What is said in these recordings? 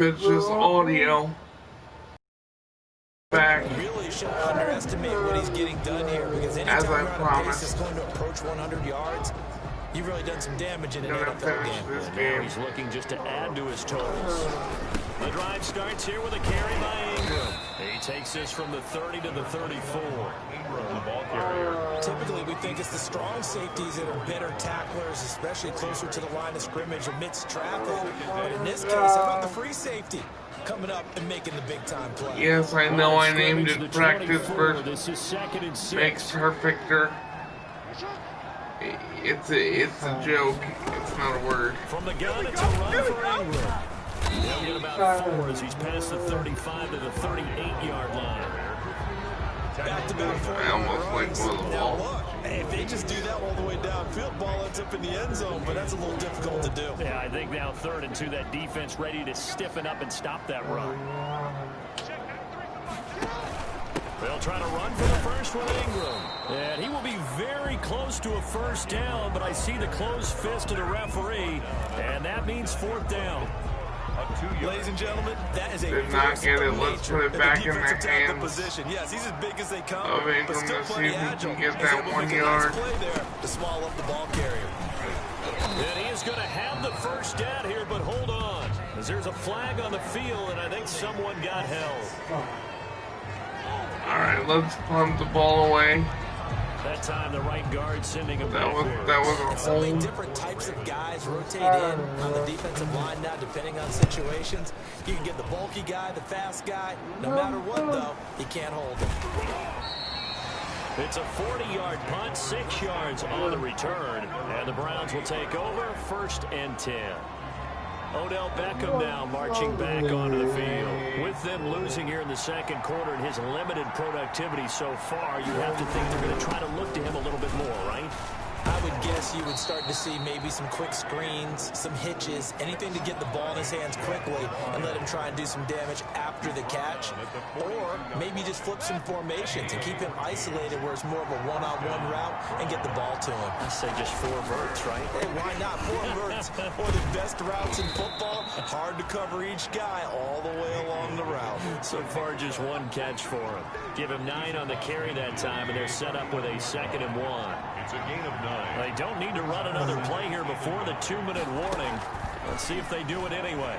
It's just audio. Back. Really shouldn't underestimate what he's getting done here, because anytime you're on a pace that's going to approach 100 yards, you've really done some damage in an NFL game. And now he's looking just to add to his totals. The drive starts here with a carry by Ingram. He takes this from the 30 to the 34. Ingram, the ball carrier. Typically, we think it's the strong safeties that are better tacklers, especially closer to the line of scrimmage amidst traffic. But in this case, how about the free safety coming up and making the big-time play? Yes, I know I named it practice first. Makes perfecter. It's a joke. It's not a word. From the gun, it's a run for Ingram. He'll get about 4 as he's past the 35 to the 38-yard line. Back-to-back 4. I almost like the Now ball. look, if they just do that all the way downfield, ball ends up in the end zone, but that's a little difficult to do. Yeah, I think now 3rd and 2, that defense ready to stiffen up and stop that run. They'll try to run for the first one, Ingram. And he will be very close to a first down, but I see the closed fist of the referee, and that means 4th down. Ladies and gentlemen, that is a Did not get it. Let's put it back in the hands position. Yes, he's as big as they come, of Ingram but still to see plenty if he agile. can get He's that able to 1 make a nice yard. play there to swallow up the ball carrier. And he is going to have the first down here, but hold on, as there's a flag on the field, and I think someone got held. All right, let's punt the ball away. That time, the right guard sending him That was a So many hold. different types of guys rotate in on the defensive line now, depending on situations. You can get the bulky guy, the fast guy. No matter what, though, he can't hold him. It's a 40-yard punt, 6 yards on the return, and the Browns will take over 1st and 10. Odell Beckham now marching back onto the field. With them losing here in the 2nd quarter and his limited productivity so far, you have to think they're going to try to look to him a little bit more, right? I would guess you would start to see maybe some quick screens, some hitches, anything to get the ball in his hands quickly and let him try and do some damage after the catch. Or maybe just flip some formations and keep him isolated where it's more of a one-on-one route and get the ball to him. I say just 4 verts, right? Hey, why not? 4 verts or the best routes in football. Hard to cover each guy all the way along the route. So far, just 1 catch for him. Give him 9 on the carry that time, and they're set up with a 2nd and 1. It's a gain of 9. They don't need to run another play here before the 2-minute warning. Let's see if they do it anyway.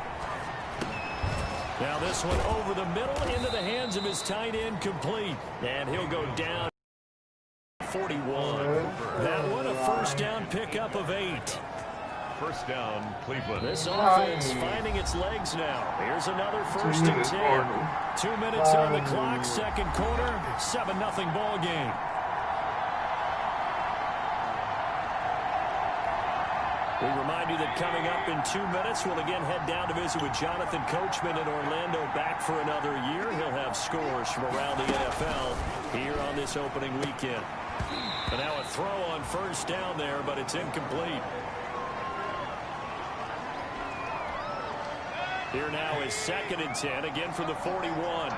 Now this one over the middle into the hands of his tight end, complete. And he'll go down 41. That one a first down pickup of 8. First down, Cleveland. This offense finding its legs now. Here's another 1st and 10. 2 minutes on the clock, 2nd quarter, 7-0 ball game. We remind you that coming up in 2 minutes, we'll again head down to visit with Jonathan Coachman in Orlando, back for another year. He'll have scores from around the NFL here on this opening weekend. And now a throw on first down there, but it's incomplete. Here now is 2nd and 10, again from the 41.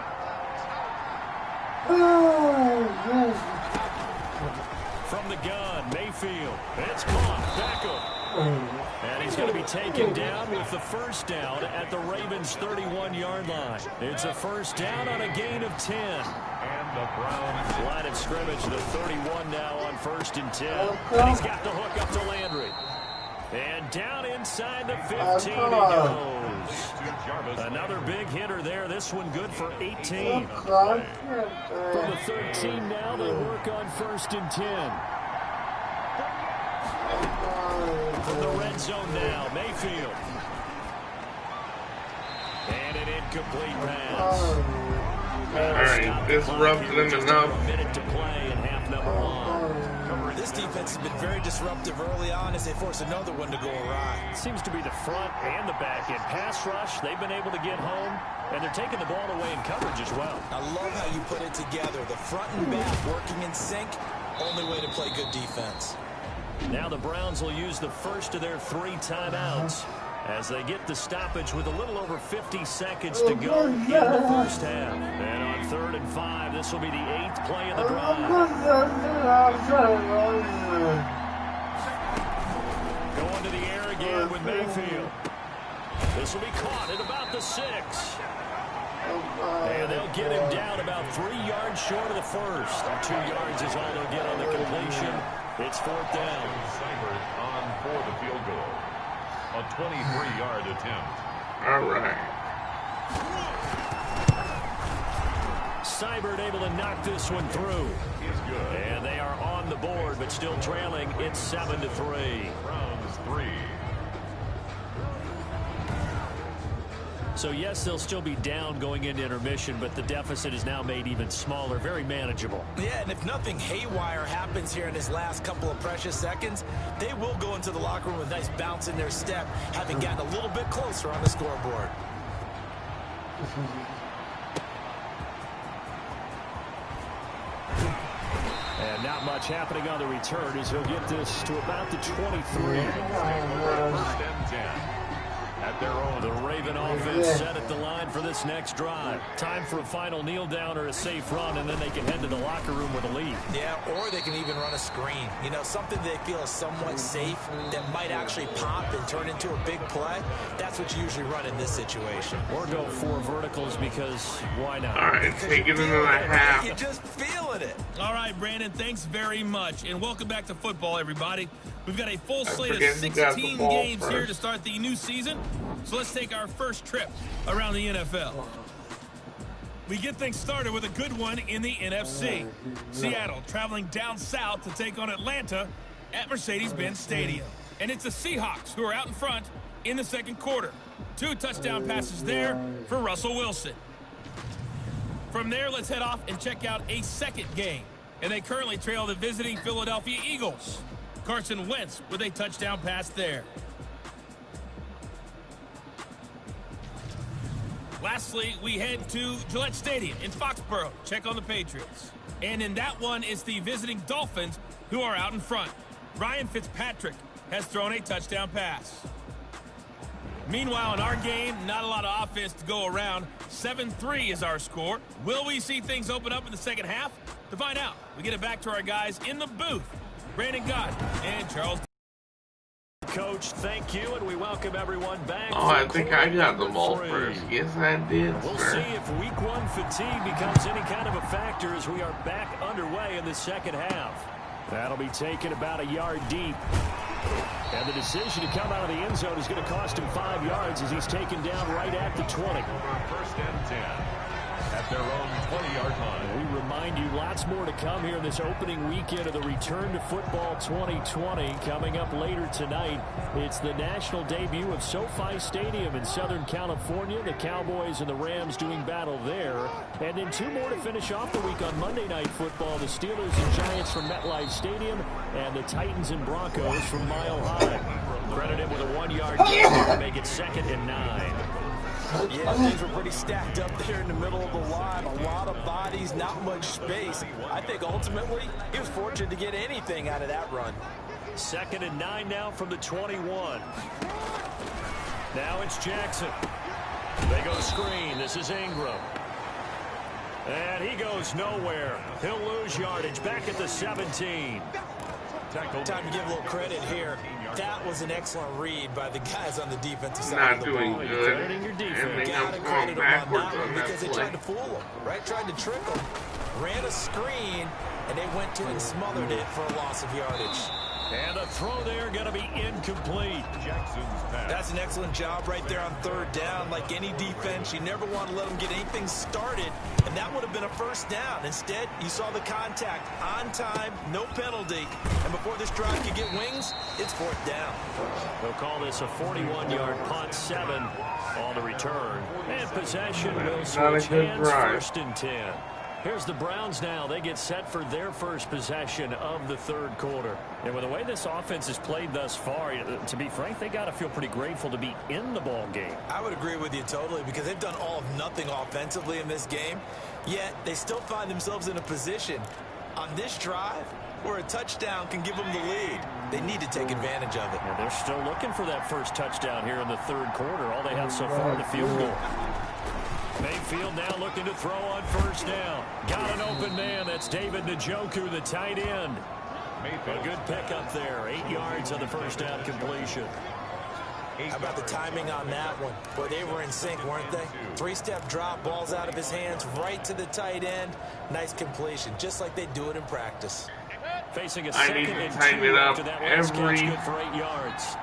From the gun, Mayfield. It's caught. Beckham. And he's going to be taken down with the first down at the Ravens' 31-yard line. It's a first down on a gain of 10. And the Browns. Line of scrimmage, the 31 now on 1st and 10. And he's got the hook up to Landry. And down inside the 15 he goes. Another big hitter there. This one good for 18. From the 13 now, they work on 1st and 10. From the red zone now, Mayfield. And an incomplete pass. All right, disrupted him enough. A minute to play in half number 1. This defense has been very disruptive early on as they force another one to go awry. It seems to be the front and the back end. Pass rush, they've been able to get home, and they're taking the ball away in coverage as well. I love how you put it together. The front and back working in sync, only way to play good defense. Now the Browns will use the first of their 3 timeouts as they get the stoppage with a little over 50 seconds to go in the first half. And on 3rd and 5, this will be the 8th play of the drive. Going to the air again with Mayfield. This will be caught at about the 6. And they'll get him down about 3 yards short of the first. 2 yards is all they'll get on the completion. It's 4th down. Seibert on for the field goal. A 23-yard attempt. All right. Seibert able to knock this one through. He's good. And they are on the board, but still trailing. It's 7-3. Browns 3. So, yes, they'll still be down going into intermission, but the deficit is now made even smaller, very manageable. Yeah, and if nothing haywire happens here in his last couple of precious seconds, they will go into the locker room with a nice bounce in their step, having gotten a little bit closer on the scoreboard. And not much happening on the return as he'll get this to about the 23. First and 10. At their own. The Raven offense set at the line for this next drive. Time for a final kneel down or a safe run, and then they can head to the locker room with a lead. Yeah, or they can even run a screen. You know, something they feel is somewhat safe that might actually pop and turn into a big play. That's what you usually run in this situation. Or go 4 verticals because why not? All right, take it into the half. You're just feeling it. All right, Brandon, thanks very much. And welcome back to football, everybody. We've got a full slate of forget who got the 16 ball games first. here to start the new season. So let's take our first trip around the NFL. We get things started with a good one in the NFC. Seattle traveling down south to take on Atlanta at Mercedes-Benz Stadium. And it's the Seahawks who are out in front in the second quarter. 2 touchdown passes there for Russell Wilson. From there, let's head off and check out a second game. And they currently trail the visiting Philadelphia Eagles. Carson Wentz with a touchdown pass there. Lastly, we head to Gillette Stadium in Foxborough. Check on the Patriots. And in that one, it's the visiting Dolphins who are out in front. Ryan Fitzpatrick has thrown a touchdown pass. Meanwhile, in our game, not a lot of offense to go around. 7-3 is our score. Will we see things open up in the second half? To find out, we get it back to our guys in the booth. Brandon Gott and Charles. Coach, thank you, and we welcome everyone back. Oh, I think I got the ball first. Yes, I did, We'll sir. see if week 1 fatigue becomes any kind of a factor as we are back underway in the second half. That'll be taken about a yard deep. And the decision to come out of the end zone is going to cost him 5 yards as he's taken down right at the 20. First and 10. At their own 20-yard line. We remind you lots more to come here in this opening weekend of the Return to Football 2020. Coming up later tonight, it's the national debut of SoFi Stadium in Southern California. The Cowboys and the Rams doing battle there. And then 2 more to finish off the week on Monday Night Football. The Steelers and Giants from MetLife Stadium and the Titans and Broncos from Mile High. Credited with a 1-yard gain to make it 2nd and 9. Yeah, things were pretty stacked up there in the middle of the line. A lot of bodies, not much space. I think ultimately he was fortunate to get anything out of that run. 2nd and 9 now from the 21. Now it's Jackson. They go screen. This is Ingram. And he goes nowhere. He'll lose yardage back at the 17. Time to give a little credit here. That was an excellent read by the guys on the defensive side Not of the doing ball. good. crediting your defense. And they Gotta have credit gone them on that backwards one on because they that tried play. to fool them, right? Tried to trick them. Ran a screen, and they went to and smothered it for a loss of yardage. And the throw there going to be incomplete. Jackson's pass. That's an excellent job right there on 3rd down. Like any defense, you never want to let them get anything started, and that would have been a 1st down. Instead, you saw the contact on time, no penalty, and before this drive could get wings, it's 4th down. They'll call this a 41-yard punt, 7 on the return. And possession will Not a switch good hands, drive. 1st and 10. Here's the Browns now. They get set for their first possession of the 3rd quarter. And with the way this offense has played thus far, to be frank, they got to feel pretty grateful to be in the ball game. I would agree with you totally because they've done all of nothing offensively in this game, yet they still find themselves in a position on this drive where a touchdown can give them the lead. They need to take advantage of it. And they're still looking for that first touchdown here in the 3rd quarter. All they have so far, the field goal. Mayfield now looking to throw on 1st down. Got an open man. That's David Njoku, the tight end. A good pickup there. 8 yards on the 1st down completion. How about the timing on that one? Boy, they were in sync, weren't they? Three-step drop, balls out of his hands, right to the tight end. Nice completion, just like they do it in practice. Facing a I second need to and tighten 2 it up after that last every catch, good for 8 yards.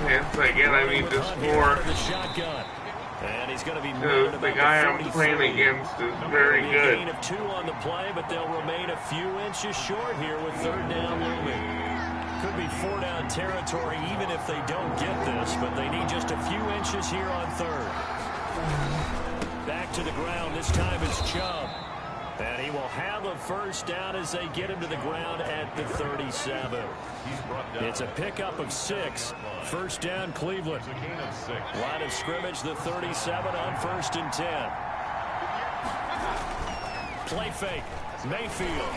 chance I get. I need to score. The shotgun. And he's going to be The guy I'm playing against is very good. Gain of 2 on the play, but they'll remain a few inches short here with third down looming. Could be 4-down territory even if they don't get this, but they need just a few inches here on third. Back to the ground. This time it's Chubb. And he will have a first down as they get him to the ground at the 37. It's a pickup of 6. First down, Cleveland. Line of scrimmage, the 37 on 1st and 10. Play fake. Mayfield.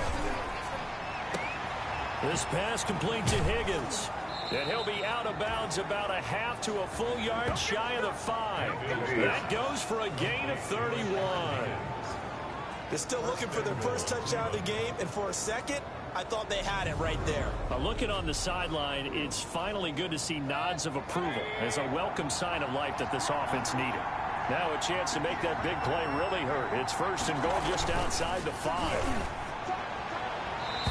This pass complete to Higgins. And he'll be out of bounds about a half to a full yard shy of the 5. That goes for a gain of 31. They're still looking for their first touchdown of the game, and for a second, I thought they had it right there. Looking on the sideline, it's finally good to see nods of approval as a welcome sign of life that this offense needed. Now a chance to make that big play really hurt. It's 1st and goal just outside the 5.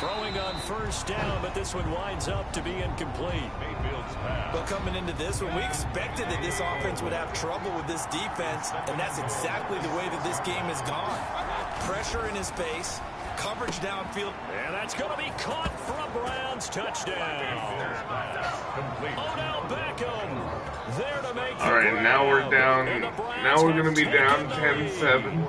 Throwing on first down, but this one winds up to be incomplete. But coming into this one, we expected that this offense would have trouble with this defense, and that's exactly the way that this game has gone. Pressure in his face, coverage downfield. And that's going to be caught for a Browns touchdown. Odell Beckham there to make. All right, now we're down. Now we're going to be down 10-7.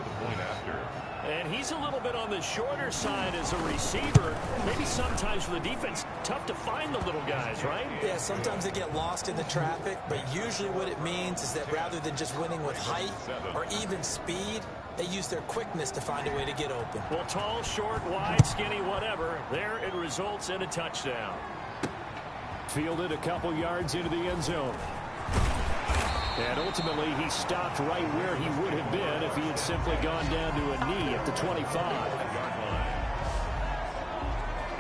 And he's a little bit on the shorter side as a receiver. Maybe sometimes for the defense, tough to find the little guys, right? Yeah, sometimes they get lost in the traffic, but usually what it means is that rather than just winning with height or even speed, they use their quickness to find a way to get open. Well, tall, short, wide, skinny, whatever. There it results in a touchdown. Fielded a couple yards into the end zone. And ultimately, he stopped right where he would have been if he had simply gone down to a knee at the 25.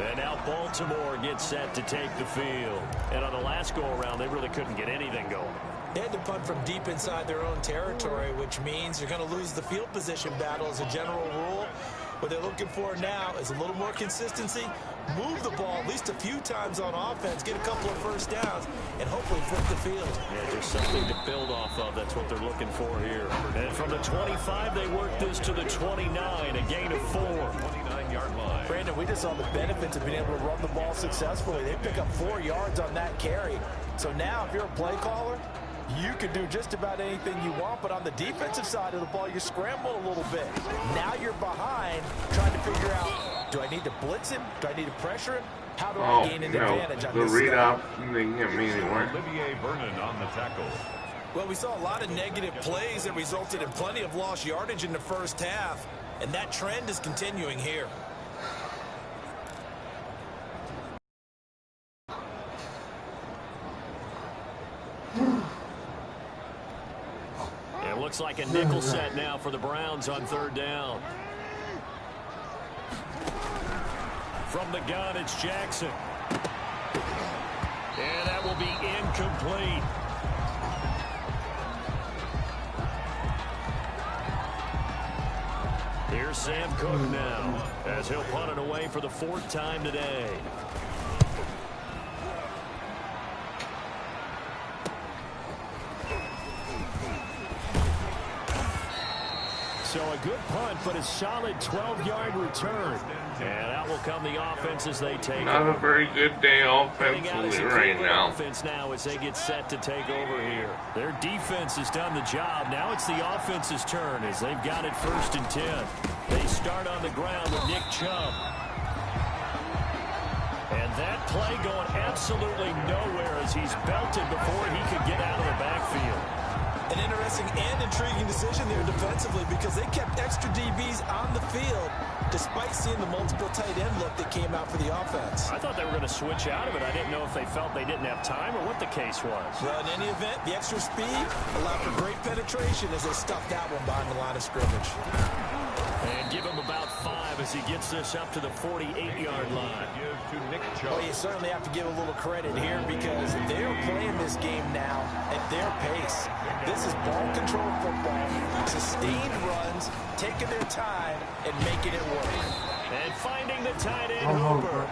And now Baltimore gets set to take the field. And on the last go-around, they really couldn't get anything going. They had to punt from deep inside their own territory, which means you're going to lose the field position battle as a general rule. What they're looking for now is a little more consistency, move the ball at least a few times on offense, get a couple of first downs, and hopefully flip the field. Yeah, there's something to build off of. That's what they're looking for here. And from the 25, they work this to the 29, a gain of 4. 29-yard line. Brandon, we just saw the benefits of being able to run the ball successfully. They pick up 4 yards on that carry. So now, if you're a play caller, you can do just about anything you want, but on the defensive side of the ball, you scramble a little bit. Now you're behind, trying to figure out, do I need to blitz him? Do I need to pressure him? How do I gain an advantage on the this read stuff? off didn't get me anywhere. Olivier Vernon on the tackle. Well, we saw a lot of negative plays that resulted in plenty of lost yardage in the first half, and that trend is continuing here. It looks like a nickel set now for the Browns on third down. From the gun, it's Jackson. And that will be incomplete. Here's Sam Cook now, as he'll punt it away for the 4th time today. So a good punt, but a solid 12-yard return. And out will come the offense as they take Not over. a very good day offensively right now. Offense now as they get set to take over here. Their defense has done the job. Now it's the offense's turn as they've got it 1st and 10. They start on the ground with Nick Chubb. And that play going absolutely nowhere as he's belted before he could get out of the backfield. An interesting and intriguing decision there defensively because they kept extra DBs on the field despite seeing the multiple tight end look that came out for the offense. I thought they were going to switch out of it. I didn't know if they felt they didn't have time or what the case was. Well, in any event, the extra speed allowed for great penetration as they stuffed that one behind the line of scrimmage. And give him about 5 as he gets this up to the 48-yard line. Well, you certainly have to give a little credit here because they're playing this game now at their pace. This is ball control football, sustained runs, taking their time, and making it work. And finding the tight end, Hooper.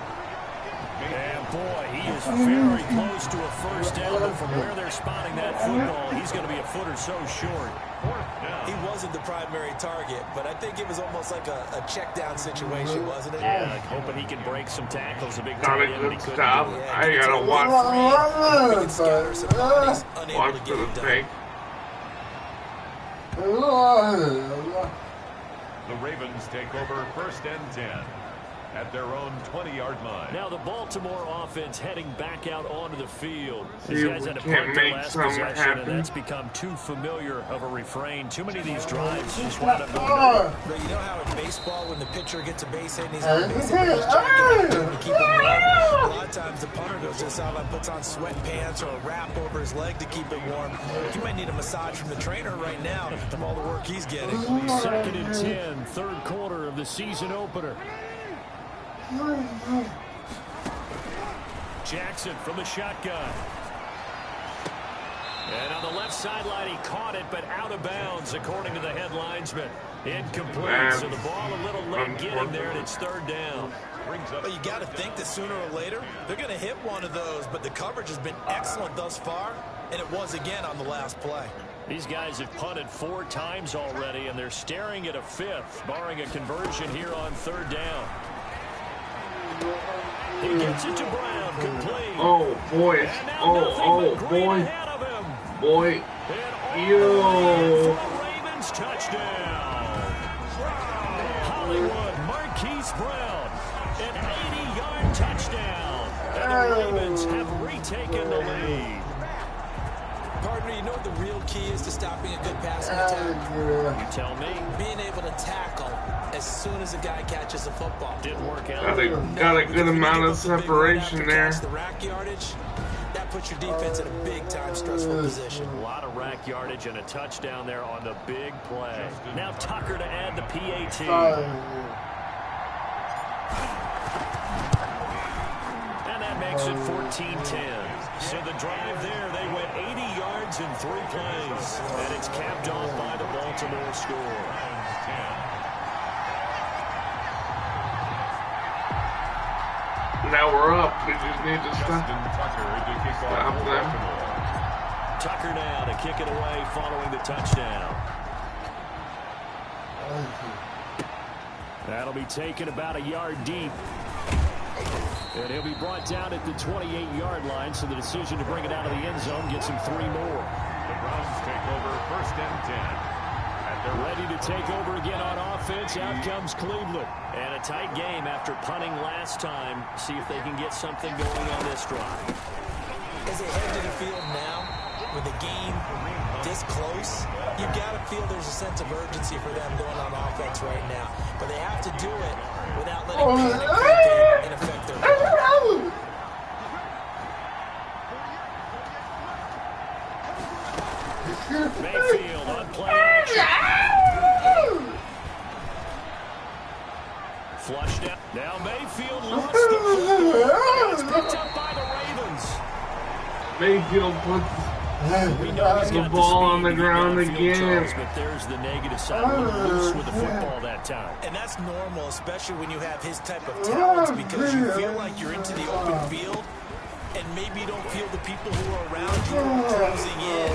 And boy, he is very close to a first down, but from where they're spotting that football, he's going to be a foot or so short. He wasn't the primary target, but I think it was almost like a check down situation, wasn't it? Yeah, hoping he can break some tackles. A big Not tight a end, but he good couldn't stop. do it. I gotta watch for the fake. The Ravens take over 1st and 10 at their own 20-yard line. Now the Baltimore offense heading back out onto the field. See These if guys we had to can't punt their make last something possession, happen. and that's become too familiar of a refrain. Too many of these drives just wound up going nowhere. But you know how in baseball, when the pitcher gets a base hit and he's on base hit, he's trying to keep him warm. A lot of times the punter goes to the sideline, puts on sweatpants or a wrap over his leg to keep it warm. He might need a massage from the trainer right now from all the work he's getting. 2nd and 10, third quarter of the season opener. Jackson from the shotgun. And on the left sideline, he caught it, but out of bounds, according to the head linesman. Incomplete, so the ball a little late getting there, and it's 3rd down. But you got to think that sooner or later, they're going to hit one of those, but the coverage has been excellent thus far, and it was again on the last play. These guys have punted 4 times already, and they're staring at a 5th, barring a conversion here on 3rd down. He gets it to Brown, complete. Oh, boy. Oh, boy. Boy. Yo. Ravens touchdown. Hollywood, Marquise Brown. An 80-yard touchdown. And the Ravens have retaken the lead. Partner, you know what the real key is to stopping a good passing attack? You tell me. Being able to tackle as soon as a guy catches a football. Didn't work out. Got a good amount of separation there. The rack yardage, that puts your defense in a big-time stressful position. A lot of rack yardage and a touchdown there on the big play. Now Tucker to add the PAT. And that makes it 14-10. So the drive there, they went 80 yards in 3 plays. And it's capped off by the Baltimore score. Now we're up. We just need to stop them. Tucker now to kick it away following the touchdown. That'll be taken about a yard deep. And he'll be brought down at the 28-yard line, so the decision to bring it out of the end zone gets him 3 more. The Browns take over 1st and 10. They're ready to take over again on offense. Out comes Cleveland. And a tight game after punting last time. See if they can get something going on this drive. As they head to the field now, with the game this close, you've got to feel there's a sense of urgency for them going on offense right now. But they have to do it without letting panic creep in and affect their play. Mayfield on play action. Flushed out. Now Mayfield lost the football. It's picked up by the Ravens. Mayfield puts the ball on the ground again. But there's the negative side. A little loose with the football that time. And that's normal, especially when you have his type of talents, because you feel like you're into the open field, and maybe you don't feel the people who are around you closing in.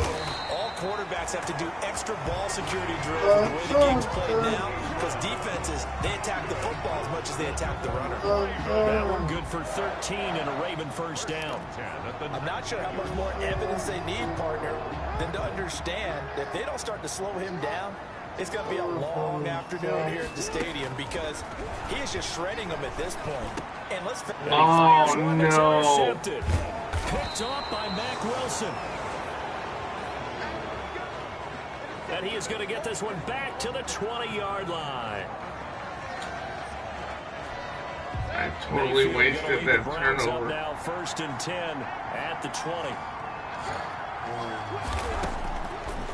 All quarterbacks have to do extra ball security drills with the way the game's played now, because defenses, they attack the football as much as they attack the runner. That one good for 13 and a Raven first down. I'm not sure how much more evidence they need, partner, than to understand that if they don't start to slow him down, it's going to be a long afternoon here at the stadium, because he is just shredding them at this point. And let's Oh, no. Intercepted. Picked off by Mack Wilson. And he is going to get this one back to the 20-yard line. I totally wasted that turnover. Now 1st and 10 at the 20.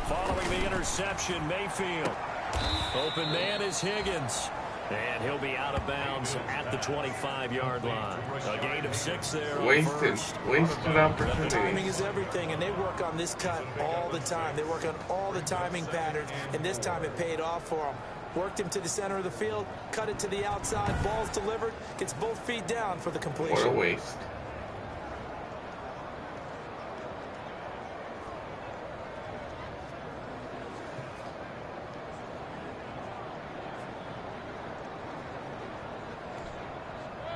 Following the interception, Mayfield Open man is Higgins. And he'll be out of bounds at the 25-yard line. A gain of 6 there. Wasted opportunity. Timing is everything, and they work on this cut all the time. They work on all the timing patterns, and this time it paid off for them. Worked him to the center of the field, cut it to the outside, ball's delivered, gets both feet down for the completion. What a waste.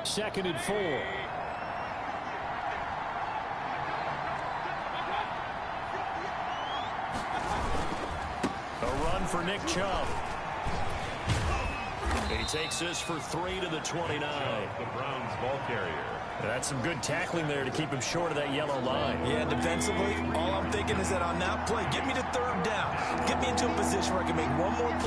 Second and 4. A run for Nick Chubb. He takes this for 3 to the 29. The Browns ball carrier. That's some good tackling there to keep him short of that yellow line. Yeah, defensively, all I'm thinking is that on that play, get me to third down. Get me into a position where I can make one more play.